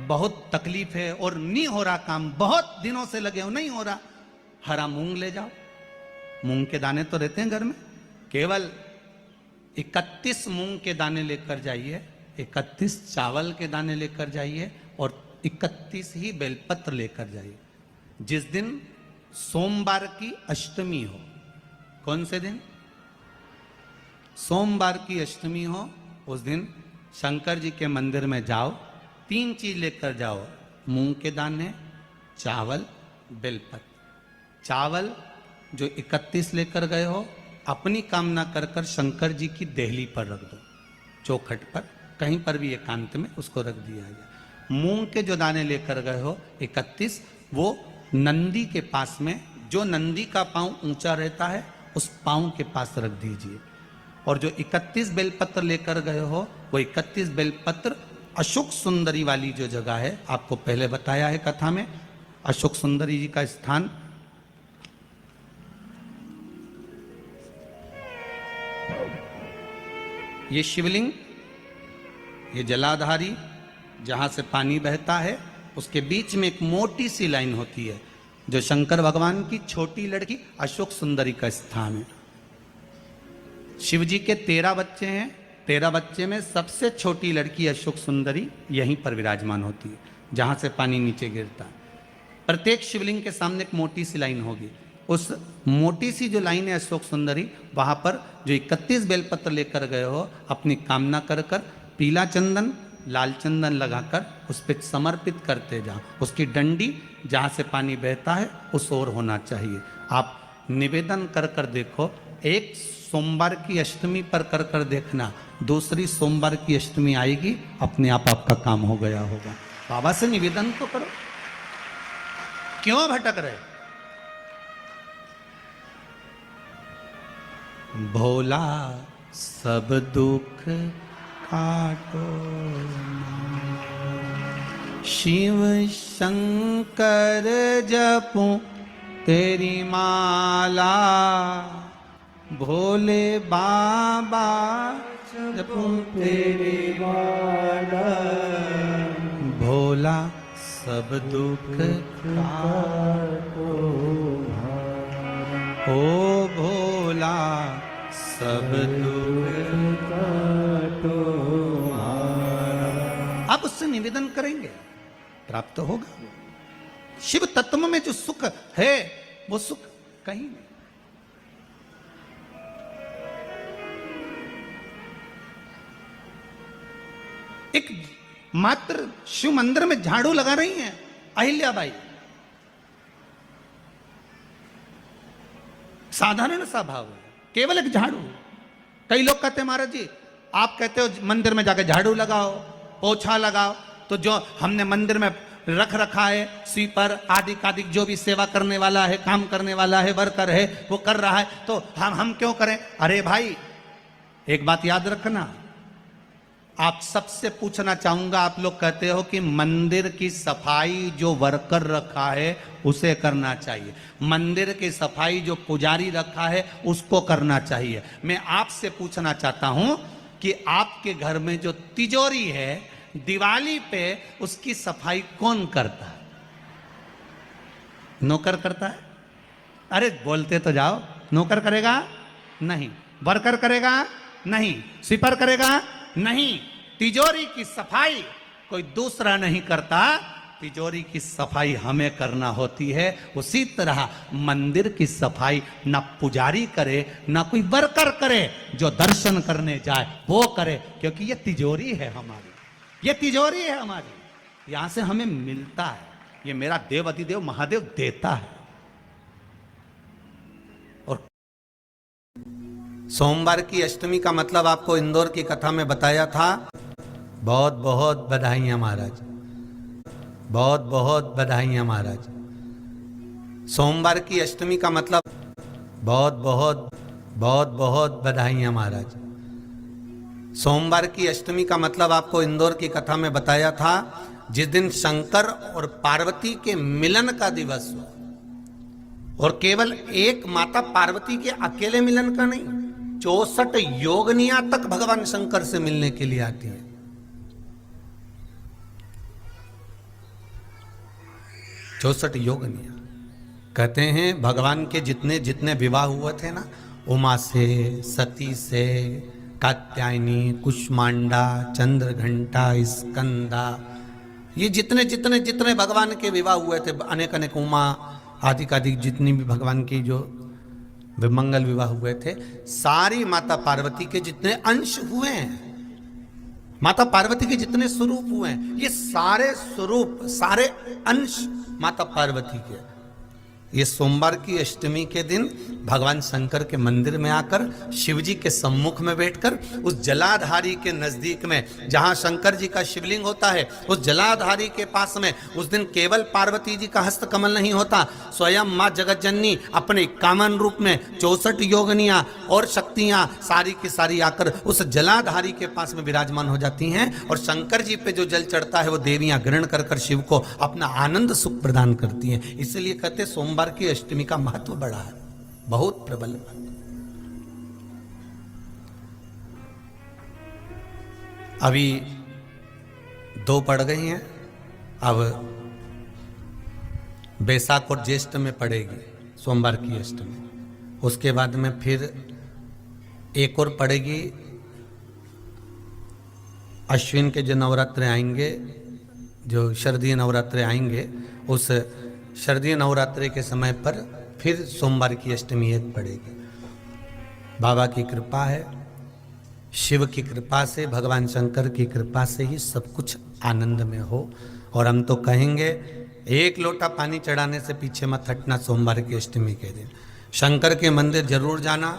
बहुत तकलीफ है और नहीं हो रहा काम, बहुत दिनों से लगे हो नहीं हो रहा, हरा मूंग ले जाओ। मूंग के दाने तो रहते हैं घर में, केवल 31 मूंग के दाने लेकर जाइए, 31 चावल के दाने लेकर जाइए और 31 ही बेलपत्र लेकर जाइए। जिस दिन सोमवार की अष्टमी हो, कौन से दिन? सोमवार की अष्टमी हो, उस दिन शंकर जी के मंदिर में जाओ, 3 चीज लेकर जाओ, मूंग के दाने, चावल, बेलपत्र। चावल जो 31 लेकर गए हो, अपनी कामना कर कर शंकर जी की देहली पर रख दो, चौखट पर, कहीं पर भी एकांत में उसको रख दिया जाए। मूंग के जो दाने लेकर गए हो 31, वो नंदी के पास में, जो नंदी का पांव ऊंचा रहता है उस पांव के पास रख दीजिए। और जो 31 बेलपत्र लेकर गए हो, वो 31 बेलपत्र अशोक सुंदरी वाली जो जगह है, आपको पहले बताया है कथा में, अशोक सुंदरी जी का स्थान ये शिवलिंग, ये जलाधारी जहां से पानी बहता है, उसके बीच में एक मोटी सी लाइन होती है, जो शंकर भगवान की छोटी लड़की अशोक सुंदरी का स्थान है। शिव जी के 13 बच्चे हैं, 13 बच्चे में सबसे छोटी लड़की अशोक सुंदरी यहीं पर विराजमान होती है, जहां से पानी नीचे गिरता है। प्रत्येक शिवलिंग के सामने एक मोटी सी लाइन होगी, उस मोटी सी जो लाइन है अशोक सुंदरी, वहां पर जो 31 बेलपत्र लेकर गए हो, अपनी कामना कर कर पीला चंदन, लाल चंदन लगाकर उस पर समर्पित करते जाओ। उसकी डंडी जहां से पानी बहता है उस ओर होना चाहिए। आप निवेदन कर कर देखो, एक सोमवार की अष्टमी पर कर कर देखना, दूसरी सोमवार की अष्टमी आएगी, अपने आप आपका काम हो गया होगा। बाबा से निवेदन तो करो, क्यों भटक रहे? भोला सब दुख काटो, शिव शंकर जपूं तेरी माला, भोले बाबा जपूं तेरी माला, भोला सब दुख काटो, ओ भोला सब दुख काटो। आप उससे निवेदन करेंगे, प्राप्त होगा। शिव तत्व में जो सुख है, वो सुख कहीं नहीं। एक मात्र शिव मंदिर में झाड़ू लगा रही हैं अहिल्याबाई, साधारण सा भाव है, केवल एक झाड़ू। कई लोग कहते हैं महाराज जी, आप कहते हो मंदिर में जाकर झाड़ू लगाओ, पोछा लगाओ, तो जो हमने मंदिर में रख रखा है स्वीपर आदि आदि, जो भी सेवा करने वाला है, काम करने वाला है, वर्कर है, वो कर रहा है, तो हम क्यों करें? अरे भाई, एक बात याद रखना, आप सबसे पूछना चाहूंगा, आप लोग कहते हो कि मंदिर की सफाई जो वर्कर रखा है उसे करना चाहिए, मंदिर की सफाई जो पुजारी रखा है उसको करना चाहिए। मैं आपसे पूछना चाहता हूं कि आपके घर में जो तिजोरी है, दिवाली पे उसकी सफाई कौन करता है? नौकर करता है? अरे बोलते तो जाओ। नौकर करेगा? नहीं। वर्कर करेगा? नहीं। स्वीपर करेगा? नहीं। तिजोरी की सफाई कोई दूसरा नहीं करता, तिजोरी की सफाई हमें करना होती है। उसी तरह मंदिर की सफाई ना पुजारी करे, ना कोई वर्कर करे, जो दर्शन करने जाए वो करे, क्योंकि ये तिजोरी है हमारी, ये तिजोरी है हमारी, यहां से हमें मिलता है, ये मेरा देव अधिदेव महादेव देता है। और सोमवार की अष्टमी का मतलब आपको इंदौर की कथा में बताया था। बहुत बहुत बधाइयां महाराज, बहुत बहुत बधाइयां महाराज। सोमवार की अष्टमी का मतलब बहुत बहुत बहुत बहुत बधाइयां महाराज। सोमवार की अष्टमी का मतलब आपको इंदौर की कथा में बताया था, जिस दिन शंकर और पार्वती के मिलन का दिवस हो, और केवल एक माता पार्वती के अकेले मिलन का नहीं, 64 योगनियां तक भगवान शंकर से मिलने के लिए आती है। 64 योगनिया। कहते हैं भगवान के जितने जितने विवाह हुए थे ना, उमा से, सती से, कात्यायनी, कुष्मांडा, चंद्रघंटा, स्कंदा, ये जितने जितने जितने भगवान के विवाह हुए थे, अनेक अनेक उमा आदि आदि जितनी भी भगवान की जो विमंगल विवाह हुए थे, सारी माता पार्वती के जितने अंश हुए हैं, माता पार्वती के जितने स्वरूप हुए हैं, ये सारे स्वरूप, सारे अंश माता पार्वती के। ये सोमवार की अष्टमी के दिन भगवान शंकर के मंदिर में आकर शिव जी के सम्मुख में बैठकर उस जलाधारी के नजदीक में, जहां शंकर जी का शिवलिंग होता है, उस जलाधारी के पास में उस दिन केवल पार्वती जी का हस्त कमल नहीं होता, स्वयं मां जगत जननी अपने कामन रूप में 64 योगनियां और शक्तियां सारी की सारी आकर उस जलाधारी के पास में विराजमान हो जाती हैं, और शंकर जी पे जो जल चढ़ता है वो देवियां ग्रहण कर कर शिव को अपना आनंद सुख प्रदान करती हैं। इसलिए कहते सोमवार की अष्टमी का महत्व बड़ा है, बहुत प्रबल। अभी 2 पड़ गई हैं, अब बैसाख और ज्येष्ठ में पड़ेगी सोमवार की अष्टमी। उसके बाद में फिर एक और पड़ेगी, अश्विन के जो नवरात्र आएंगे, जो शरदीय नवरात्र आएंगे, उस शरदीय नवरात्रि के समय पर फिर सोमवार की अष्टमी एक पड़ेगी। बाबा की कृपा है, शिव की कृपा से, भगवान शंकर की कृपा से ही सब कुछ आनंद में हो। और हम तो कहेंगे 1 लोटा पानी चढ़ाने से पीछे मत हटना सोमवार की अष्टमी के दिन। शंकर के मंदिर जरूर जाना,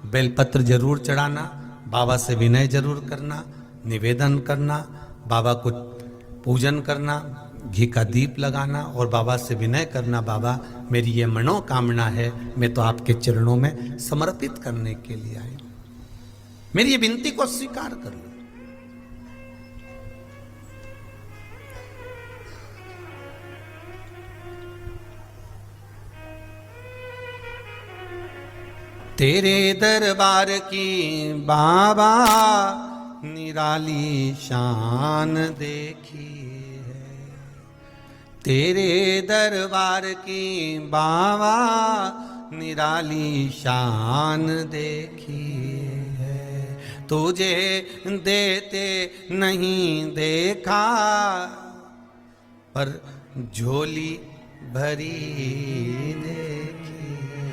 बेलपत्र जरूर चढ़ाना, बाबा से विनय जरूर करना, निवेदन करना, बाबा को पूजन करना, घी का दीप लगाना और बाबा से विनय करना, बाबा मेरी ये मनोकामना है, मैं तो आपके चरणों में समर्पित करने के लिए आई, मेरी ये विनती को स्वीकार कर लो। तेरे दरबार की बाबा निराली शान देखी, तेरे दरबार की बाबा निराली शान देखी है, तुझे देते नहीं देखा पर झोली भरी देखी है।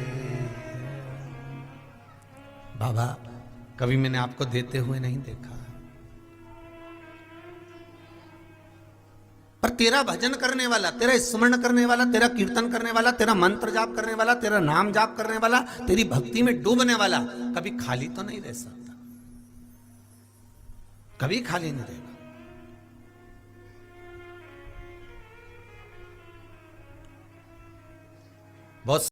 बाबा कभी मैंने आपको देते हुए नहीं देखा, पर तेरा भजन करने वाला, तेरा स्मरण करने वाला, तेरा कीर्तन करने वाला, तेरा मंत्र जाप करने वाला, तेरा नाम जाप करने वाला, तेरी भक्ति में डूबने वाला कभी खाली तो नहीं रह सकता, कभी खाली नहीं रहेगा। बहुत